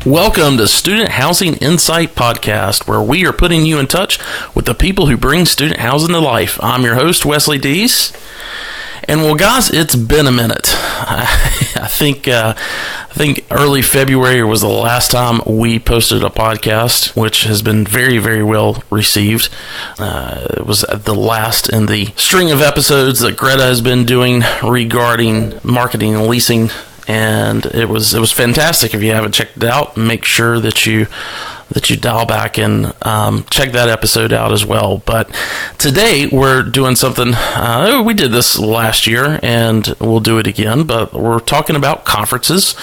Welcome to Student Housing Insight Podcast, where we are putting you in touch with the people who bring student housing to life. I'm your host, Wesley Dees. And well, guys, it's been a minute. I think early February was the last time we posted a podcast, which has been very, very well received. It was the last in the string of episodes that Greta has been doing regarding marketing and leasing. And it was fantastic. If you haven't checked it out, make sure that you dial back and check that episode out as well. But today we're doing something, we did this last year and we'll do it again, but we're talking about conferences.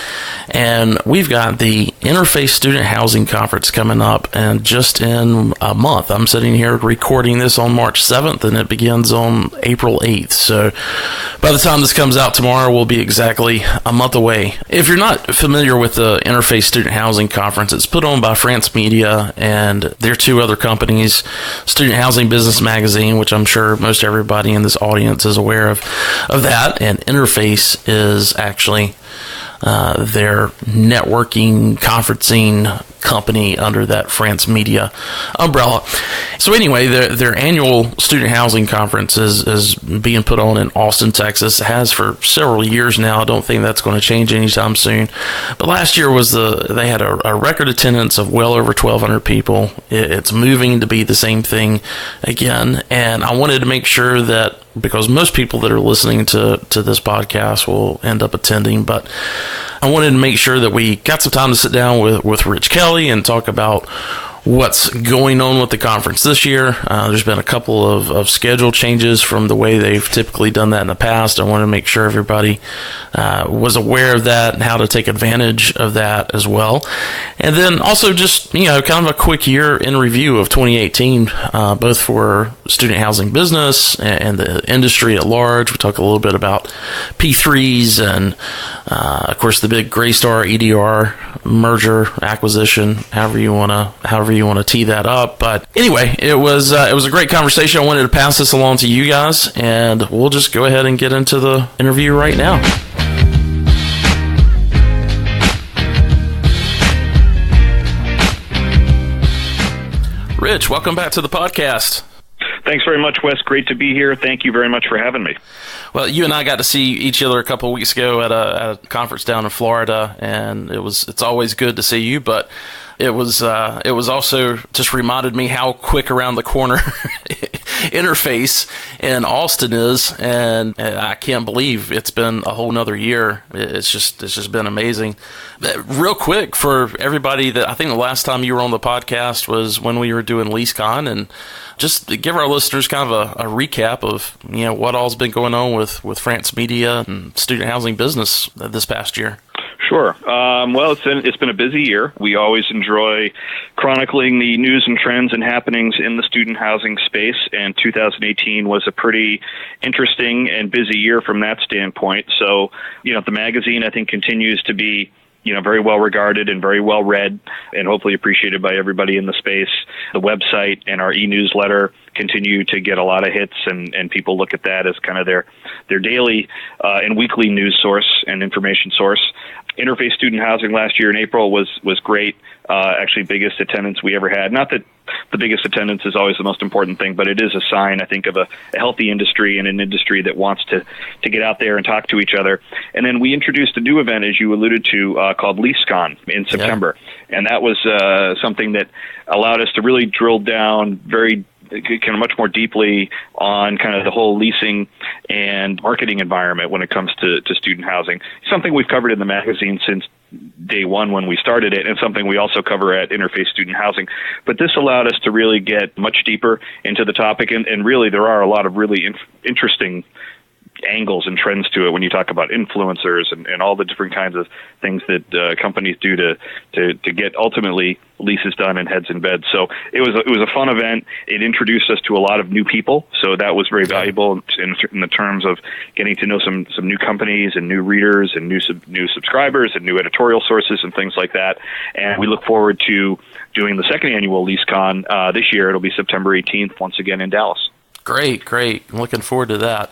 And we've got the Interface Student Housing Conference coming up, and just in a month. I'm sitting here recording this on March 7th and it begins on April 8th. So by the time this comes out tomorrow, we'll be exactly a month away. If you're not familiar with the Interface Student Housing Conference, it's put on by France Media and their two other companies, Student Housing Business Magazine, which I'm sure most everybody in this audience is aware of that, and Interface is actually their networking, conferencing company under that France Media umbrella. So anyway, their annual student housing conference is being put on in Austin, Texas. It has for several years now. I don't think that's going to change anytime soon. But last year they had a record attendance of well over 1,200 people. It's moving to be the same thing again. And I wanted to make sure that, because most people that are listening to this podcast will end up attending, but I wanted to make sure that we got some time to sit down with Rich Kelley and talk about what's going on with the conference this year. There's been a couple of schedule changes from the way they've typically done that in the past. I want to make sure everybody was aware of that and how to take advantage of that as well. And then also just, kind of a quick year in review of 2018, both for student housing business and the industry at large. We talk a little bit about P3s and, of course, the big Greystar EDR merger acquisition, however you want to tee that up. But anyway, it was a great conversation. I wanted to pass this along to you guys, and we'll just go ahead and get into the interview right now. Rich, welcome back to the podcast. Thanks very much, Wes. Great to be here. Thank you very much for having me. Well, you and I got to see each other a couple of weeks ago at a conference down in Florida, and it's always good to see you, but it was also just reminded me how quick around the corner Interface in Austin is, and I can't believe it's been a whole nother year. It's just been amazing. Real quick, for everybody, that I think the last time you were on the podcast was when we were doing LeaseCon, and just give our listeners kind of a recap of what all's been going on with France Media and student housing business this past year. Sure. Well, it's been a busy year. We always enjoy chronicling the news and trends and happenings in the student housing space, and 2018 was a pretty interesting and busy year from that standpoint. So, the magazine, I think, continues to be very well regarded and very well read, and hopefully appreciated by everybody in the space. The website and our e-newsletter continue to get a lot of hits, and people look at that as kind of their daily and weekly news source and information source. Interface Student Housing last year in April was great. Actually, biggest attendance we ever had. Not that the biggest attendance is always the most important thing, but it is a sign, I think, of a healthy industry and an industry that wants to get out there and talk to each other. And then we introduced a new event, as you alluded to, called LeaseCon in September. Yeah. And that was something that allowed us to really drill down very kind of much more deeply on kind of the whole leasing and marketing environment when it comes to student housing. Something we've covered in the magazine since day one when we started it, and something we also cover at Interface Student Housing. But this allowed us to really get much deeper into the topic, and really there are a lot of really interesting angles and trends to it when you talk about influencers and all the different kinds of things that companies do to get ultimately leases done and heads in bed. So it was a fun event. It introduced us to a lot of new people, so that was very valuable in the terms of getting to know some new companies and new readers and new subscribers and new editorial sources and things like that. And we look forward to doing the second annual LeaseCon this year. It'll be September 18th once again in Dallas. Great. I'm looking forward to that.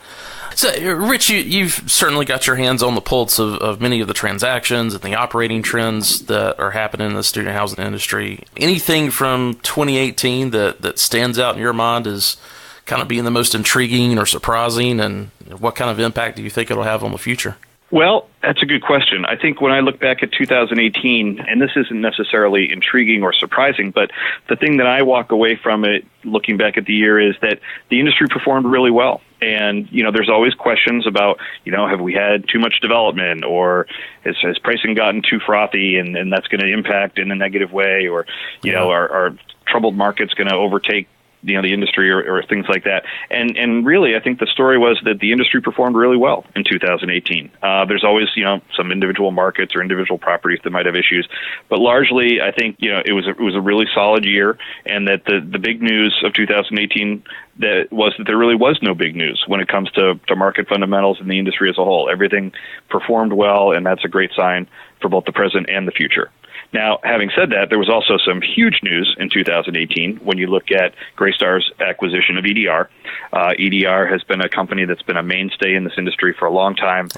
So, Rich, you've certainly got your hands on the pulse of many of the transactions and the operating trends that are happening in the student housing industry. Anything from 2018 that stands out in your mind as kind of being the most intriguing or surprising, and what kind of impact do you think it'll have on the future? Well, that's a good question. I think when I look back at 2018, and this isn't necessarily intriguing or surprising, but the thing that I walk away from it, looking back at the year, is that the industry performed really well. And, there's always questions about, have we had too much development, or has pricing gotten too frothy and that's going to impact in a negative way, or, are troubled markets going to overtake the industry or things like that. And really, I think the story was that the industry performed really well in 2018. There's always, some individual markets or individual properties that might have issues, but largely, I think, it was a really solid year, and that the big news of 2018 that there really was no big news when it comes to market fundamentals in the industry as a whole. Everything performed well, and that's a great sign for both the present and the future. Now, having said that, there was also some huge news in 2018 when you look at Greystar's acquisition of EDR. EDR has been a company that's been a mainstay in this industry for a long time,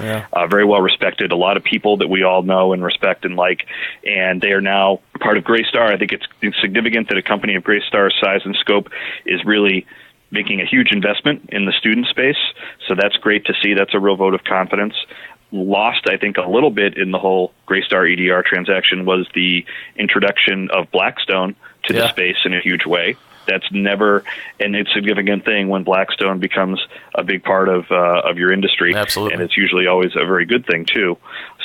very well respected, a lot of people that we all know and respect and like, and they are now part of Greystar. I think it's significant that a company of Greystar's size and scope is really making a huge investment in the student space, so that's great to see. That's a real vote of confidence. Lost, I think, a little bit in the whole Greystar EDR transaction was the introduction of Blackstone to the space in a huge way. That's never an insignificant thing when Blackstone becomes a big part of your industry. Absolutely. And it's usually always a very good thing too.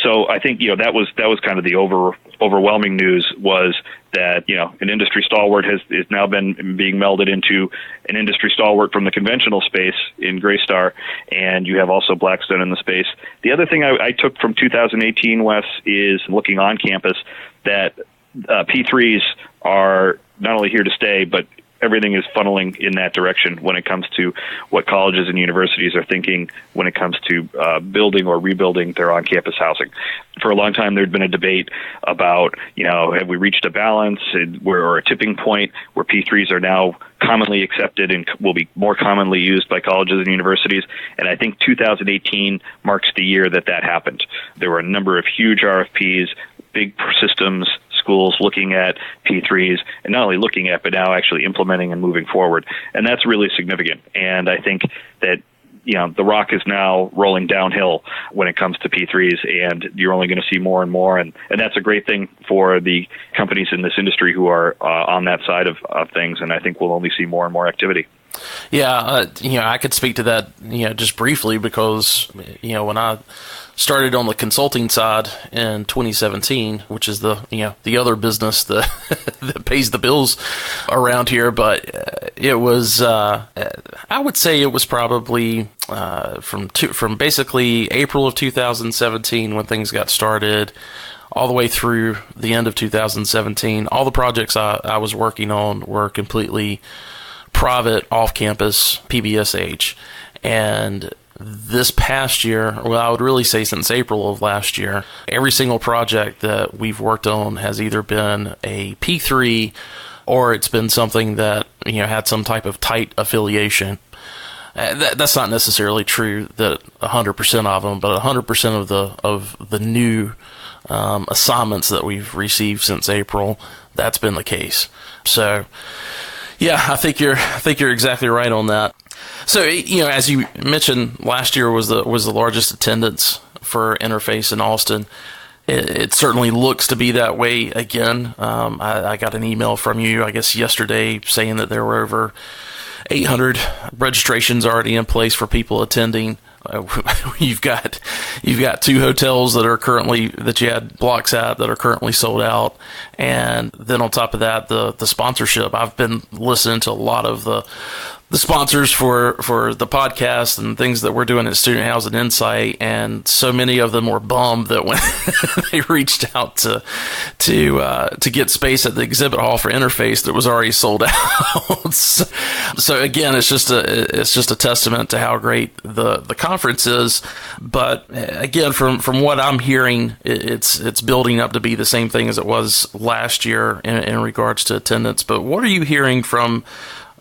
So I think that was kind of the overwhelming news, was that an industry stalwart has now been being melded into an industry stalwart from the conventional space in Greystar, and you have also Blackstone in the space. The other thing I took from 2018, Wes, is looking on campus that P3s are not only here to stay, but everything is funneling in that direction when it comes to what colleges and universities are thinking when it comes to building or rebuilding their on-campus housing. For a long time, there had been a debate about, have we reached a balance or a tipping point where P3s are now commonly accepted and will be more commonly used by colleges and universities. And I think 2018 marks the year that happened. There were a number of huge RFPs, big systems, schools looking at P3s, and not only looking at, but now actually implementing and moving forward. And that's really significant. And I think that, the rock is now rolling downhill when it comes to P3s, and you're only going to see more and more. And that's a great thing for the companies in this industry who are on that side of things. And I think we'll only see more and more activity. Yeah, I could speak to that, just briefly, because, when I started on the consulting side in 2017, which is the other business that that pays the bills around here, but it was, I would say it was probably from basically April of 2017 when things got started, all the way through the end of 2017. All the projects I was working on were completely private, off-campus, PBSH. And this past year, well, I would really say since April of last year, every single project that we've worked on has either been a P3 or it's been something that, had some type of tight affiliation. That's not necessarily true that 100% of them, but 100% of the new assignments that we've received since April, that's been the case. So, yeah, I think you're exactly right on that. So, as you mentioned, last year was the largest attendance for Interface in Austin. It certainly looks to be that way again. I got an email from you, I guess yesterday, saying that there were over 800 registrations already in place for people attending. You've got 2 hotels that you had blocks at that are currently sold out, and then on top of that, the sponsorship. I've been listening to a lot of the sponsors for the podcast and things that we're doing at Student Housing Insight, and so many of them were bummed that when they reached out to get space at the exhibit hall for Interface that was already sold out. So again, it's just a testament to how great the conference is. But again, from what I'm hearing, it's building up to be the same thing as it was last year in regards to attendance. But what are you hearing from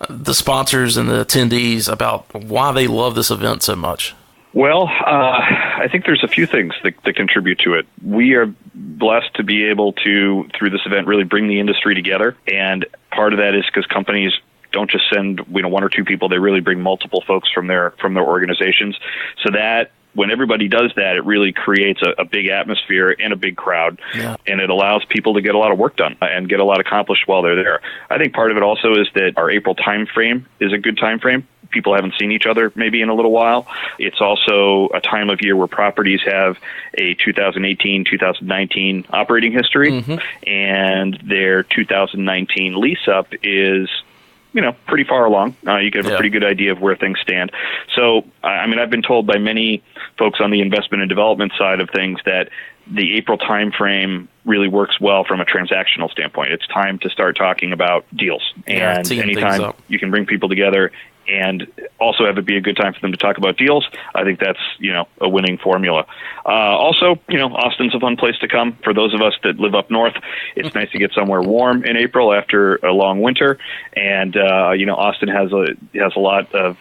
the sponsors and the attendees about why they love this event so much? Well, I think there's a few things that contribute to it. We are blessed to be able to, through this event, really bring the industry together. And part of that is because companies don't just send one or two people; they really bring multiple folks from their organizations. So that when everybody does that, it really creates a big atmosphere and a big crowd, and it allows people to get a lot of work done and get a lot accomplished while they're there. I think part of it also is that our April time frame is a good time frame. People haven't seen each other maybe in a little while. It's also a time of year where properties have a 2018, 2019 operating history, and their 2019 lease up is pretty far along. You can have a pretty good idea of where things stand. So, I mean, I've been told by many folks on the investment and development side of things that the April timeframe really works well from a transactional standpoint. It's time to start talking about deals. And anytime you can bring people together and also have it be a good time for them to talk about deals, I think that's, a winning formula. Also, Austin's a fun place to come. For those of us that live up north, it's nice to get somewhere warm in April after a long winter. And, Austin has a lot of,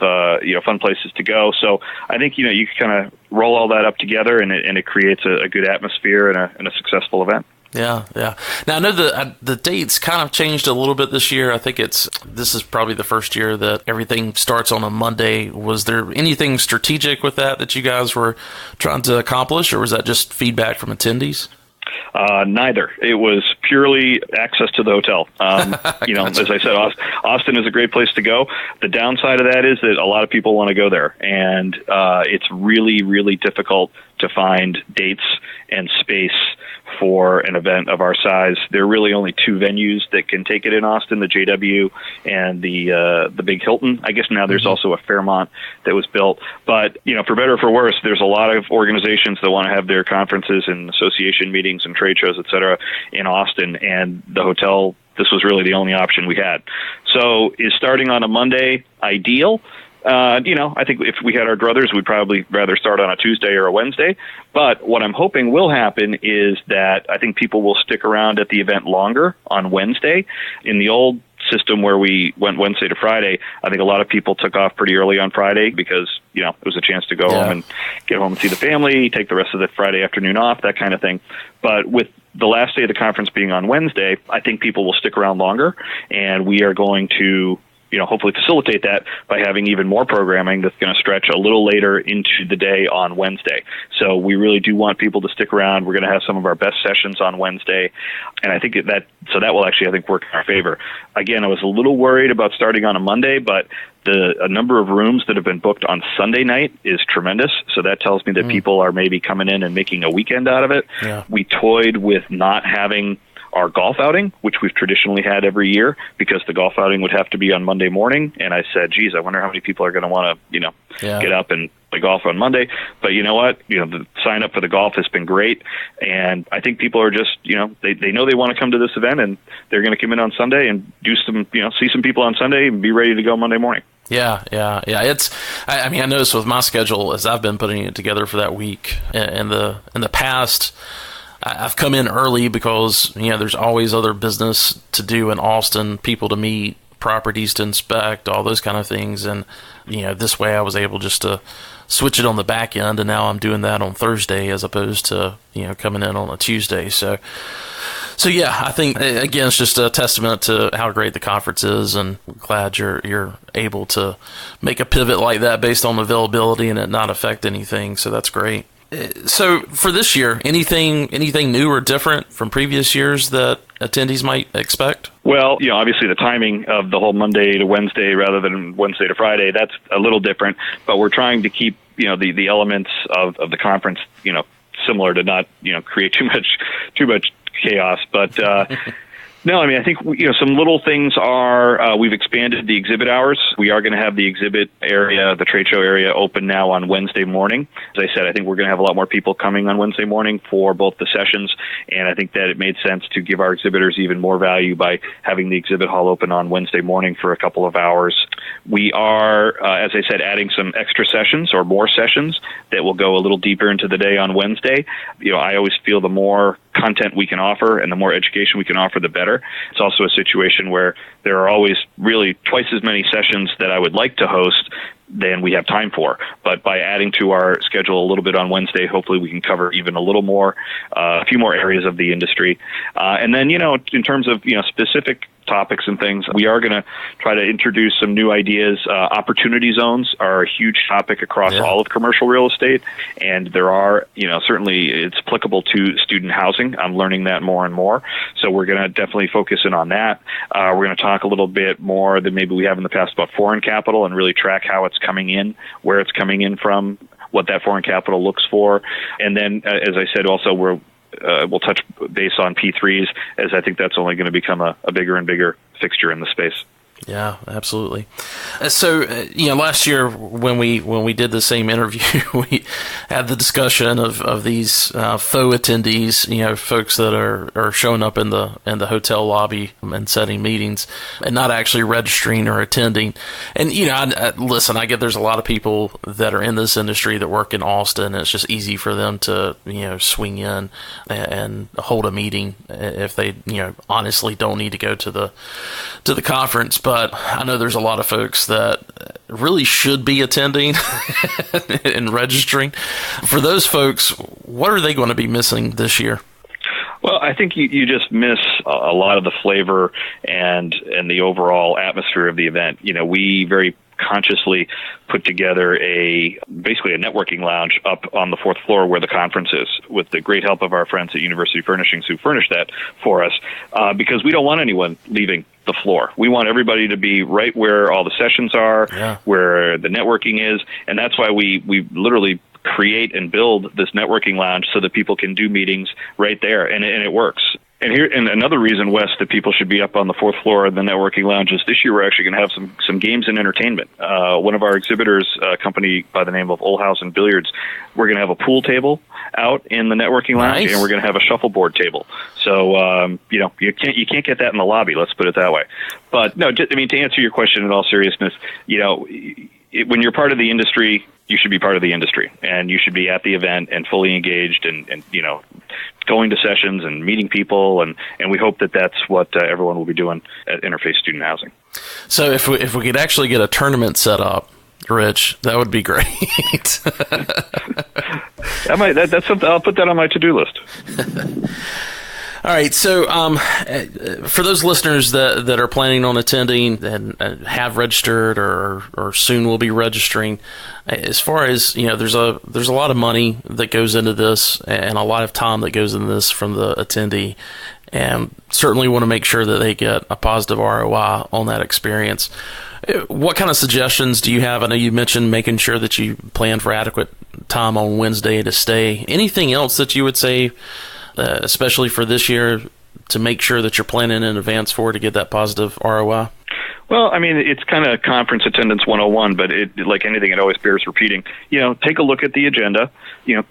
fun places to go. So I think, you can kind of roll all that up together and it creates a good atmosphere and a successful event. Yeah. Now, I know the dates kind of changed a little bit this year. I think this is probably the first year that everything starts on a Monday. Was there anything strategic with that you guys were trying to accomplish, or was that just feedback from attendees? Neither. It was purely access to the hotel. Gotcha. As I said, Austin is a great place to go. The downside of that is that a lot of people want to go there, and it's really, really difficult to find dates and space for an event of our size. There are really only two venues that can take it in Austin, the JW and the Big Hilton. I guess now there's also a Fairmont that was built. But, for better or for worse, there's a lot of organizations that want to have their conferences and association meetings and trade shows, et cetera, in Austin. And the hotel, this was really the only option we had. So is starting on a Monday ideal? I think if we had our druthers, we'd probably rather start on a Tuesday or a Wednesday. But what I'm hoping will happen is that I think people will stick around at the event longer on Wednesday. In the old system where we went Wednesday to Friday, I think a lot of people took off pretty early on Friday because, it was a chance to go home and get home and see the family, take the rest of the Friday afternoon off, that kind of thing. But with the last day of the conference being on Wednesday, I think people will stick around longer, and we are going to hopefully facilitate that by having even more programming that's going to stretch a little later into the day on Wednesday. So we really do want people to stick around. We're going to have some of our best sessions on Wednesday. And I think that will actually, I think, work in our favor. Again, I was a little worried about starting on a Monday, but a number of rooms that have been booked on Sunday night is tremendous. So that tells me that people are maybe coming in and making a weekend out of it. Yeah. We toyed with not having our golf outing, which we've traditionally had every year, because the golf outing would have to be on Monday morning. And I said, geez, I wonder how many people are going to want to, get up and play golf on Monday. But you know what? The sign up for the golf has been great. And I think people are just, they know they want to come to this event, and they're going to come in on Sunday and do some, see some people on Sunday and be ready to go Monday morning. Yeah. I noticed with my schedule as I've been putting it together for that week in the past, I've come in early because, there's always other business to do in Austin, people to meet, properties to inspect, all those kind of things. And, this way I was able just to switch it on the back end. And now I'm doing that on Thursday as opposed to, coming in on a Tuesday. So yeah, I think, again, it's just a testament to how great the conference is, and I'm glad you're able to make a pivot like that based on availability and it not affect anything. So that's great. So for this year, anything new or different from previous years that attendees might expect? Well, obviously the timing of the whole Monday to Wednesday rather than Wednesday to Friday, that's a little different, but we're trying to keep, the elements of the conference, similar to not, create too much chaos. But, no, I think, some little things are, we've expanded the exhibit hours. We are going to have the exhibit area, the trade show area, open now on Wednesday morning. As I said, I think we're going to have a lot more people coming on Wednesday morning for both the sessions, and I think that it made sense to give our exhibitors even more value by having the exhibit hall open on Wednesday morning for a couple of hours. We are, as I said, adding some extra sessions or more sessions that will go a little deeper into the day on Wednesday. I always feel the more content we can offer and the more education we can offer, the better. It's also a situation where there are always really twice as many sessions that I would like to host than we have time for. But by adding to our schedule a little bit on Wednesday, hopefully we can cover even a little more, a few more areas of the industry. And then, in terms of, specific topics and things, we are going to try to introduce some new ideas. Opportunity zones are a huge topic across all of commercial real estate. And there are, certainly it's applicable to student housing. I'm learning that more and more. So we're going to definitely focus in on that. We're going to talk a little bit more than maybe we have in the past about foreign capital and really track how it's coming in, where it's coming in from, what that foreign capital looks for. And then, as I said, also we'll touch base on P3s, as I think that's only going to become a bigger and bigger fixture in the space. Yeah, absolutely. So, last year when we did the same interview, we had the discussion of these faux attendees, folks that are showing up in the hotel lobby and setting meetings and not actually registering or attending. And listen, I get there's a lot of people that are in this industry that work in Austin, and it's just easy for them to swing in and hold a meeting if they honestly don't need to go to the conference. But I know there's a lot of folks that really should be attending and registering. For those folks, what are they going to be missing this year? Well, I think you just miss a lot of the flavor and the overall atmosphere of the event. We very consciously put together basically a networking lounge up on the fourth floor where the conference is, with the great help of our friends at University Furnishings who furnished that for us, because we don't want anyone leaving the floor. We want everybody to be right where all the sessions are, where the networking is, and that's why we literally create and build this networking lounge so that people can do meetings right there, and it works. And another reason, Wes, that people should be up on the fourth floor of the networking lounge is this year we're actually going to have some games and entertainment. One of our exhibitors, a company by the name of Olhausen Billiards, we're going to have a pool table out in the networking lounge, and we're going to have a shuffleboard table. So you can't get that in the lobby. Let's put it that way. But no, to answer your question in all seriousness, when you're part of the industry, you should be part of the industry, and you should be at the event and fully engaged and going to sessions and meeting people, and we hope that that's what everyone will be doing at Interface Student Housing. So if we could actually get a tournament set up, Rich, that would be great. That's something. I'll put that on my to-do list. All right, so for those listeners that are planning on attending and have registered or soon will be registering, as far as there's a lot of money that goes into this and a lot of time that goes into this from the attendee, and certainly want to make sure that they get a positive ROI on that experience. What kind of suggestions do you have? I know you mentioned making sure that you plan for adequate time on Wednesday to stay. Anything else that you would say, especially for this year, to make sure that you're planning in advance to get that positive ROI? Well, it's kind of conference attendance 101, but like anything, it always bears repeating. Take a look at the agenda,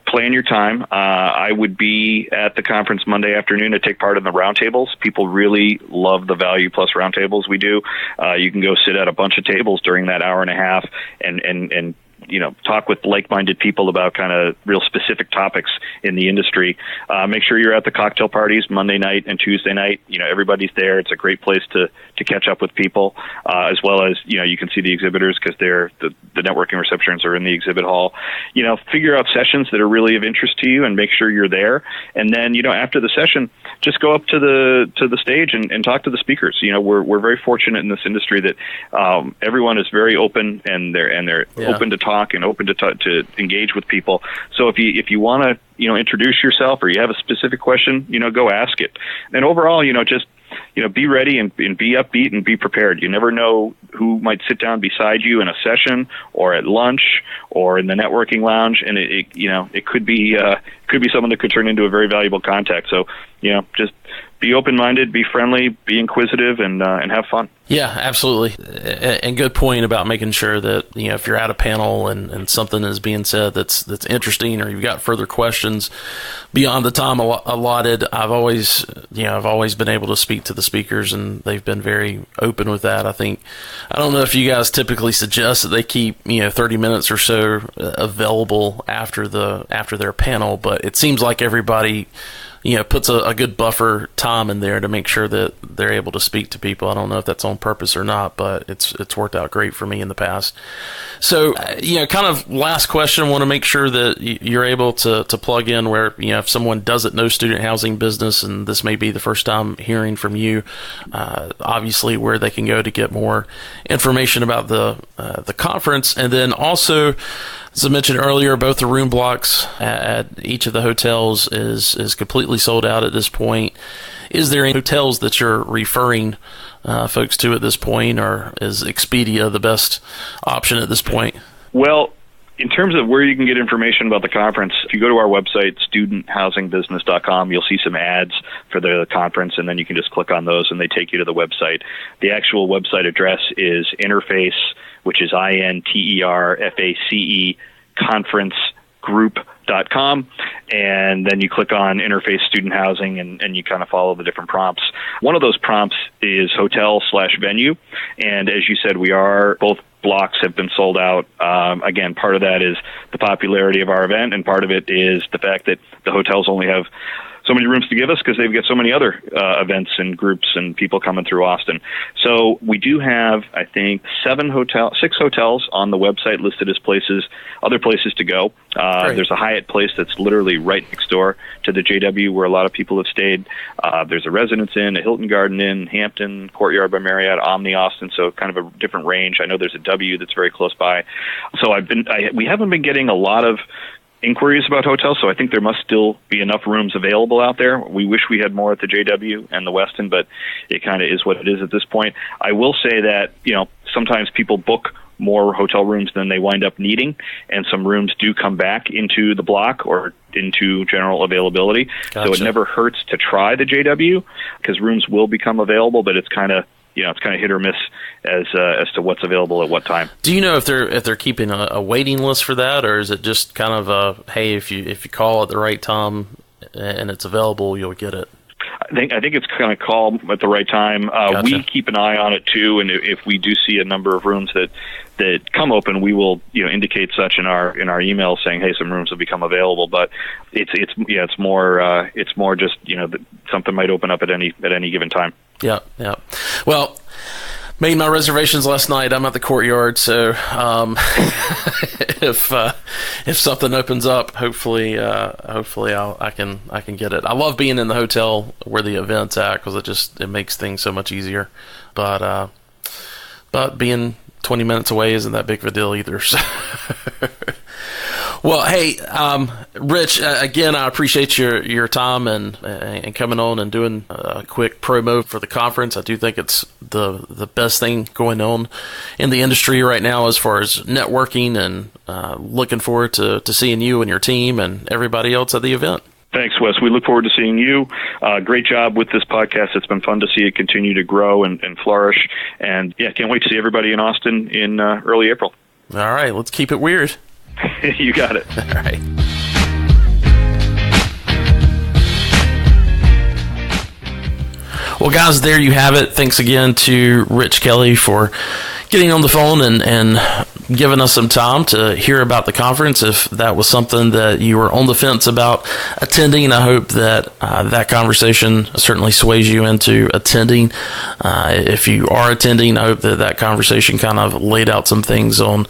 plan your time. I would be at the conference Monday afternoon to take part in the roundtables. People really love the Value Plus roundtables we do. You can go sit at a bunch of tables during that hour and a half and talk with like-minded people about kind of real specific topics in the industry. Make sure you're at the cocktail parties Monday night and Tuesday night. Everybody's there. It's a great place to catch up with people, as well as, you can see the exhibitors because the networking receptions are in the exhibit hall. Figure out sessions that are really of interest to you and make sure you're there. And then, after the session, just go up to the stage and talk to the speakers. We're very fortunate in this industry that everyone is very open and they're open to talk and open to engage with people. So if you want to introduce yourself or you have a specific question, go ask it. And overall, just be ready and be upbeat and be prepared. You never know who might sit down beside you in a session or at lunch or in the networking lounge, and it could be someone that could turn into a very valuable contact. So just be open-minded, be friendly, be inquisitive, and have fun. Yeah, absolutely. And good point about making sure that, if you're at a panel and something is being said that's interesting, or you've got further questions beyond the time allotted, I've always been able to speak to the speakers, and they've been very open with that. I don't know if you guys typically suggest that they keep 30 minutes or so available after their panel, but it seems like everybody puts a good buffer time in there to make sure that they're able to speak to people. I don't know if that's on purpose or not, but it's worked out great for me in the past. So, kind of last question, want to make sure that you're able to plug in where, if someone doesn't know student housing business, and this may be the first time hearing from you, obviously where they can go to get more information about the conference. And then also, as I mentioned earlier, both the room blocks at each of the hotels is completely sold out at this point. Is there any hotels that you're referring folks to at this point, or is Expedia the best option at this point? Well, in terms of where you can get information about the conference, if you go to our website, studenthousingbusiness.com, you'll see some ads for the conference, and then you can just click on those, and they take you to the website. The actual website address is Interface, which is INTERFACE, conferencegroup.com, and then you click on Interface Student Housing, and you kind of follow the different prompts. One of those prompts is hotel/venue, and as you said, both blocks have been sold out. Again, part of that is the popularity of our event, and part of it is the fact that the hotels only have so many rooms to give us because they've got so many other events and groups and people coming through Austin. So we do have, I think, 6 hotels on the website listed as other places to go. There's a Hyatt place that's literally right next door to the JW where a lot of people have stayed. There's a Residence Inn, a Hilton Garden Inn, Hampton, Courtyard by Marriott, Omni Austin, so kind of a different range. I know there's a W that's very close by. So we haven't been getting a lot of inquiries about hotels, so I think there must still be enough rooms available out there. We wish we had more at the JW and the Westin, but it kind of is what it is at this point. I will say that, sometimes people book more hotel rooms than they wind up needing, and some rooms do come back into the block or into general availability. Gotcha. So it never hurts to try the JW because rooms will become available, but it's kind of hit or miss as to what's available at what time. Do you know if they're keeping a waiting list for that, or is it just kind of hey, if you call at the right time and it's available, you'll get it? I think it's kind of call at the right time. Gotcha. We keep an eye on it too, and if we do see a number of rooms that come open, we will indicate such in our email saying, hey, some rooms have become available. But it's more just something might open up at any given time. Yeah. Well, made my reservations last night. I'm at the Courtyard, so if something opens up, hopefully I can get it. I love being in the hotel where the event's at because it makes things so much easier. But being 20 minutes away isn't that big of a deal either. So. Well, hey, Rich, again, I appreciate your time and coming on and doing a quick promo for the conference. I do think it's the best thing going on in the industry right now as far as networking, and looking forward to seeing you and your team and everybody else at the event. Thanks, Wes. We look forward to seeing you. Great job with this podcast. It's been fun to see it continue to grow and flourish. And, can't wait to see everybody in Austin in early April. All right, let's keep it weird. You got it. All right. Well, guys, there you have it. Thanks again to Rich Kelley for getting on the phone and giving us some time to hear about the conference. If that was something that you were on the fence about attending, I hope that that conversation certainly sways you into attending. If you are attending, I hope that conversation kind of laid out some things on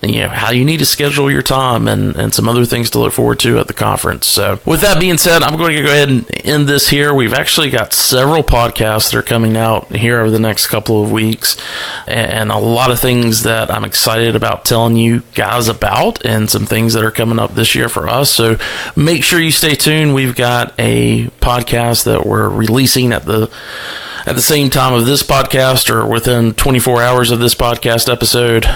how you need to schedule your time and some other things to look forward to at the conference. So with that being said, I'm going to go ahead and end this here. We've actually got several podcasts that are coming out here over the next couple of weeks, and a lot of things that I'm excited about telling you guys about, and some things that are coming up this year for us. So make sure you stay tuned. We've got a podcast that we're releasing at the same time of this podcast, or within 24 hours of this podcast episode,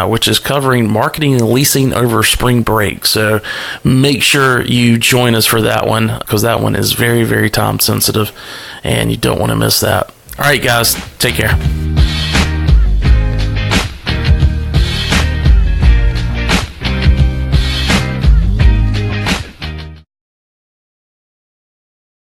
which is covering marketing and leasing over spring break. So make sure you join us for that one, because that one is very, very time sensitive, and you don't want to miss that. All right, guys, take care.